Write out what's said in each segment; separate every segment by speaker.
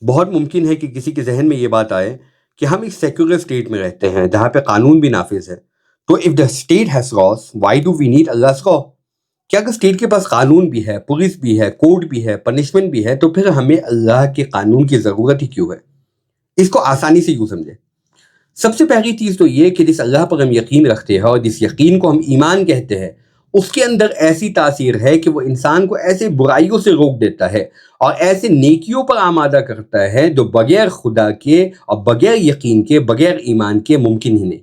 Speaker 1: بہت ممکن ہے کہ کسی کے ذہن میں یہ بات آئے کہ ہم ایک سیکولر اسٹیٹ میں رہتے ہیں جہاں پہ قانون بھی نافذ ہے، تو if the state has laws why do we need Allah's law؟ کیا اگر اسٹیٹ کے پاس قانون بھی ہے، پولیس بھی ہے، کورٹ بھی ہے، پنشمنٹ بھی ہے، تو پھر ہمیں اللہ کے قانون کی ضرورت ہی کیوں ہے؟ اس کو آسانی سے یوں سمجھے۔ سب سے پہلی چیز تو یہ کہ جس اللہ پر ہم یقین رکھتے ہیں اور جس یقین کو ہم ایمان کہتے ہیں، اس کے اندر ایسی تاثیر ہے کہ وہ انسان کو ایسے برائیوں سے روک دیتا ہے اور ایسے نیکیوں پر آمادہ کرتا ہے جو بغیر خدا کے اور بغیر یقین کے، بغیر ایمان کے ممکن ہی نہیں۔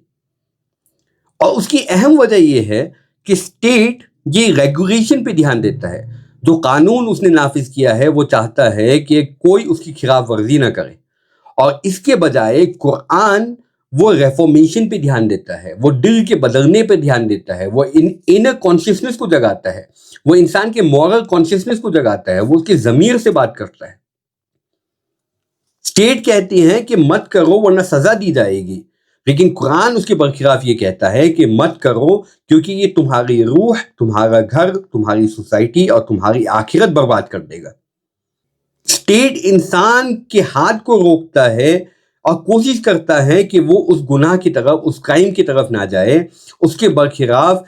Speaker 1: اور اس کی اہم وجہ یہ ہے کہ اسٹیٹ یہ ریگولیشن پہ دھیان دیتا ہے۔ جو قانون اس نے نافذ کیا ہے وہ چاہتا ہے کہ کوئی اس کی خلاف ورزی نہ کرے، اور اس کے بجائے قرآن وہ ریفارمیشن پہ دھیان دیتا ہے، وہ دل کے بدلنے پہ دھیان دیتا ہے، وہ انر کانشیسنس کو جگاتا ہے، وہ انسان کے مورل کانشیسنس کو جگاتا ہے، وہ اس کے ضمیر سے بات کرتا ہے۔ اسٹیٹ کہتی ہے کہ مت کرو ورنہ سزا دی جائے گی، لیکن قرآن اس کے برخلاف یہ کہتا ہے کہ مت کرو کیونکہ یہ تمہاری روح، تمہارا گھر، تمہاری سوسائٹی اور تمہاری آخرت برباد کر دے گا۔ اسٹیٹ انسان کے ہاتھ کو روکتا ہے اور کوشش کرتا ہے کہ وہ اس گناہ کی طرف، اس کرائم کی طرف نہ جائے۔ اس کے برخلاف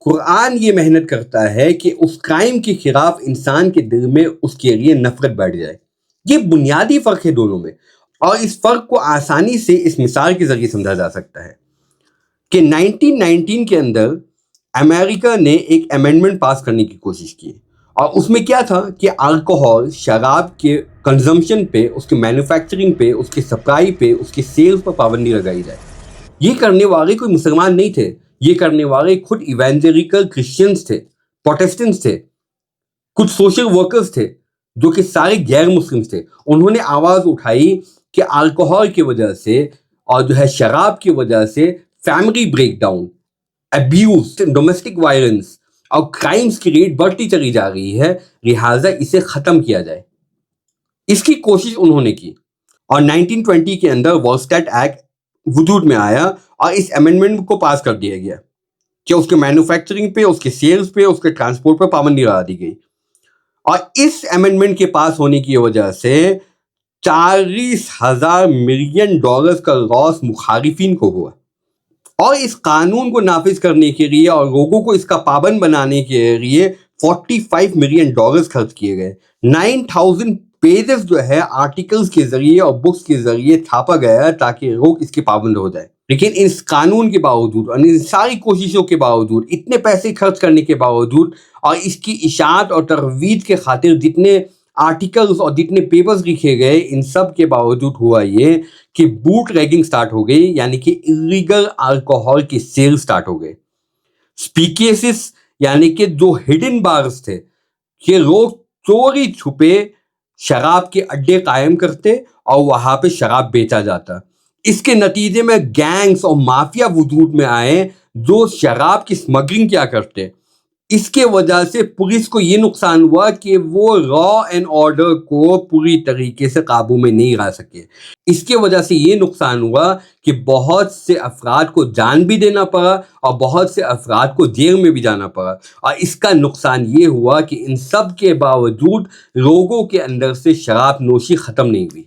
Speaker 1: قرآن یہ محنت کرتا ہے کہ اس کرائم کے خلاف انسان کے دل میں اس کے لیے نفرت بیٹھ جائے۔ یہ بنیادی فرق ہے دونوں میں، اور اس فرق کو آسانی سے اس مثال کے ذریعے سمجھا جا سکتا ہے کہ 1919 کے اندر امریکہ نے ایک امینڈمنٹ پاس کرنے کی کوشش کی، اور اس میں کیا تھا کہ الکوہول، شراب کے کنزمپشن پہ، اس کے مینوفیکچرنگ پہ، اس کے سپلائی پہ، اس کے سیلز پر پابندی لگائی جائے۔ یہ کرنے والے کوئی مسلمان نہیں تھے، یہ کرنے والے خود ایوینجیلیکل کرسچنز تھے، پروٹیسٹنٹس تھے، کچھ سوشل ورکرز تھے جو کہ سارے غیر مسلم تھے۔ انہوں نے آواز اٹھائی کہ الکوہول کی وجہ سے اور جو ہے شراب کی وجہ سے family break down, abuse, domestic violence اور کرائمز کی ریٹ بڑھتی چلی جا رہی ہے، لہٰذا اسے ختم کیا جائے۔ اس کی کوشش انہوں نے کی، اور 1920 کے اندر والسٹیٹ ایکٹ وجود میں آیا اور اس امینڈمنٹ کو پاس کر دیا گیا کہ اس کے مینوفیکچرنگ پہ، اس کے سیلز پہ، اس کے ٹرانسپورٹ پہ پابندی لگا دی گئی۔ اور اس امینڈمنٹ کے پاس ہونے کی وجہ سے 40,000 ملین ڈالرز کا لاس مخالفین کو ہوا، اور اس قانون کو نافذ کرنے کے لیے اور لوگوں کو اس کا پابند بنانے کے لیے 45 ملین ڈالرز خرچ کیے گئے۔ 9,000 پیجز جو ہے آرٹیکلز کے ذریعے اور بکس کے ذریعے چھاپا گیا تاکہ لوگ اس کے پابند ہو جائے۔ لیکن اس قانون کے باوجود اور ان ساری کوششوں کے باوجود، اتنے پیسے خرچ کرنے کے باوجود اور اس کی اشاعت اور ترویج کے خاطر جتنے آرٹیکلز اور جتنے پیپرز لکھے گئے، ان سب کے باوجود ہوا یہ کہ بوٹ ریگنگ سٹارٹ ہو گئی، یعنی کہ اللیگل الکوہول کی سیل سٹارٹ ہو گئے۔ اسپیکیسس یعنی کہ جو ہڈن بارز تھے کہ لوگ چوری چھپے شراب کے اڈے قائم کرتے اور وہاں پہ شراب بیچا جاتا۔ اس کے نتیجے میں گینگز اور مافیا وجود میں آئے جو شراب کی اسمگلنگ کیا کرتے۔ اس کے وجہ سے پولیس کو یہ نقصان ہوا کہ وہ لا اینڈ آرڈر کو پوری طریقے سے قابو میں نہیں لا سکے۔ اس کے وجہ سے یہ نقصان ہوا کہ بہت سے افراد کو جان بھی دینا پڑا اور بہت سے افراد کو جیل میں بھی جانا پڑا، اور اس کا نقصان یہ ہوا کہ ان سب کے باوجود لوگوں کے اندر سے شراب نوشی ختم نہیں ہوئی۔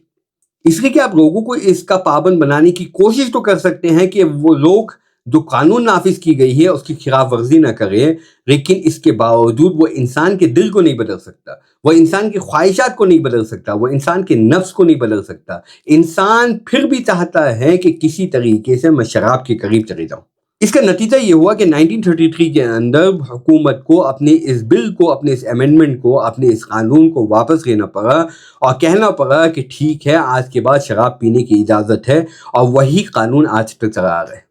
Speaker 1: اس لیے کہ آپ لوگوں کو اس کا پابند بنانے کی کوشش تو کر سکتے ہیں کہ وہ لوگ جو قانون نافذ کی گئی ہے اس کی خلاف ورزی نہ کرے، لیکن اس کے باوجود وہ انسان کے دل کو نہیں بدل سکتا، وہ انسان کی خواہشات کو نہیں بدل سکتا، وہ انسان کے نفس کو نہیں بدل سکتا۔ انسان پھر بھی چاہتا ہے کہ کسی طریقے سے میں شراب کے قریب چلے جاؤں۔ اس کا نتیجہ یہ ہوا کہ 1933 کے اندر حکومت کو اپنے اس بل کو، اپنے اس امینڈمنٹ کو، اپنے اس قانون کو واپس لینا پڑا اور کہنا پڑا کہ ٹھیک ہے، آج کے بعد شراب پینے کی اجازت ہے، اور وہی قانون آج تک چلا آ رہا ہے۔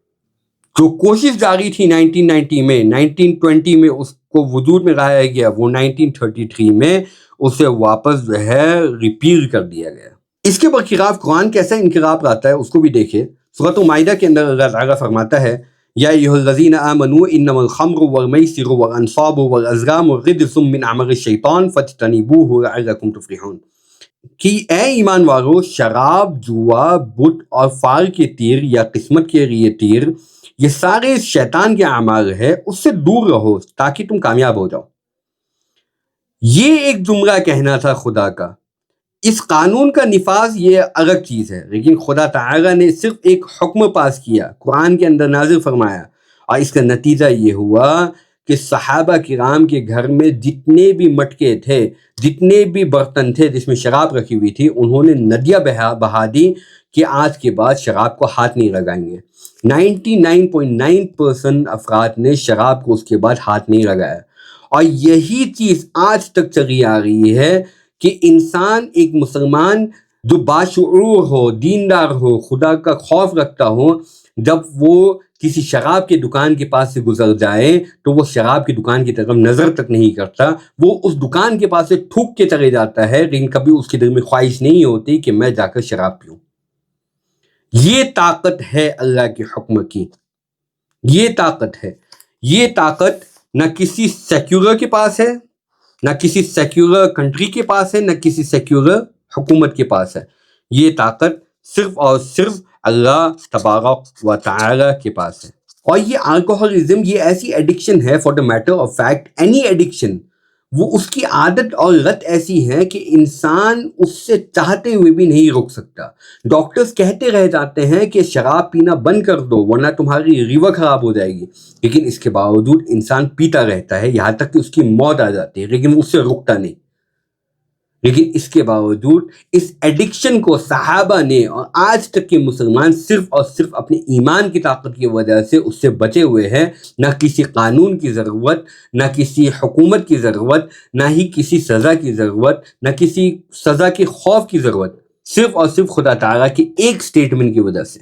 Speaker 1: جو کوشش جاری تھی 1990 میں، 1920 میں اس کو وجود میں لایا گیا، وہ 1933 میں اسے واپس جو ہے ریپیل کر دیا گیا۔ اس کے برخلاف قرآن کیسا انقلاب لاتا ہے اس کو بھی دیکھیں۔ سورۃ مائدہ کے اندر اللہ تعالیٰ فرماتا ہے، یا ایھا الذین آمنوا انما الخمر والمیسر والانصاب والازلام رجس من عمل الشیطان فاجتنبوہ لعلکم تفلحون، کہ اے ایمان والو، شراب، جوا، بت اور فال کے تیر یا قسمت کے لیے تیر، یہ سارے شیطان کے اعمال ہے، اس سے دور رہو تاکہ تم کامیاب ہو جاؤ۔ یہ ایک جملہ کہنا تھا خدا کا۔ اس قانون کا نفاذ یہ الگ چیز ہے، لیکن خدا تعالیٰ نے صرف ایک حکم پاس کیا، قرآن کے اندر نازل فرمایا، اور اس کا نتیجہ یہ ہوا کہ صحابہ کرام کے گھر میں جتنے بھی مٹکے تھے، جتنے بھی برتن تھے جس میں شراب رکھی ہوئی تھی، انہوں نے ندیاں بہا دی کہ آج کے بعد شراب کو ہاتھ نہیں لگائیں گے۔ 99.9% افراد نے شراب کو اس کے بعد ہاتھ نہیں لگایا، اور یہی چیز آج تک چلی آ رہی ہے کہ انسان، ایک مسلمان جو باشعور ہو، دیندار ہو، خدا کا خوف رکھتا ہو، جب وہ کسی شراب کے دکان کے پاس سے گزر جائے تو وہ شراب کی دکان کی طرف نظر تک نہیں کرتا، وہ اس دکان کے پاس سے تھوک کے چلے جاتا ہے، لیکن کبھی اس کے دل میں خواہش نہیں ہوتی کہ میں جا کر شراب پیوں۔ یہ طاقت ہے اللہ کے حکم کی، یہ طاقت ہے۔ یہ طاقت نہ کسی سیکولر کے پاس ہے، نہ کسی سیکولر کنٹری کے پاس ہے، نہ کسی سیکولر حکومت کے پاس ہے۔ یہ طاقت صرف اور صرف اللہ تبارک و تعالی کے پاس ہے۔ اور یہ الکوہلزم، یہ ایسی ایڈکشن ہے، for the matter of fact any addiction, وہ اس کی عادت اور لت ایسی ہے کہ انسان اس سے چاہتے ہوئے بھی نہیں رک سکتا۔ ڈاکٹرز کہتے رہ جاتے ہیں کہ شراب پینا بند کر دو ورنہ تمہاری لیور خراب ہو جائے گی، لیکن اس کے باوجود انسان پیتا رہتا ہے یہاں تک کہ اس کی موت آ جاتی ہے، لیکن وہ اس سے رکتا نہیں۔ لیکن اس کے باوجود اس ایڈکشن کو صحابہ نے اور آج تک کے مسلمان صرف اور صرف اپنے ایمان کی طاقت کی وجہ سے اس سے بچے ہوئے ہیں۔ نہ کسی قانون کی ضرورت، نہ کسی حکومت کی ضرورت، نہ ہی کسی سزا کی ضرورت، نہ کسی سزا کے خوف کی ضرورت، صرف اور صرف خدا تعالیٰ کی ایک سٹیٹمنٹ کی وجہ سے۔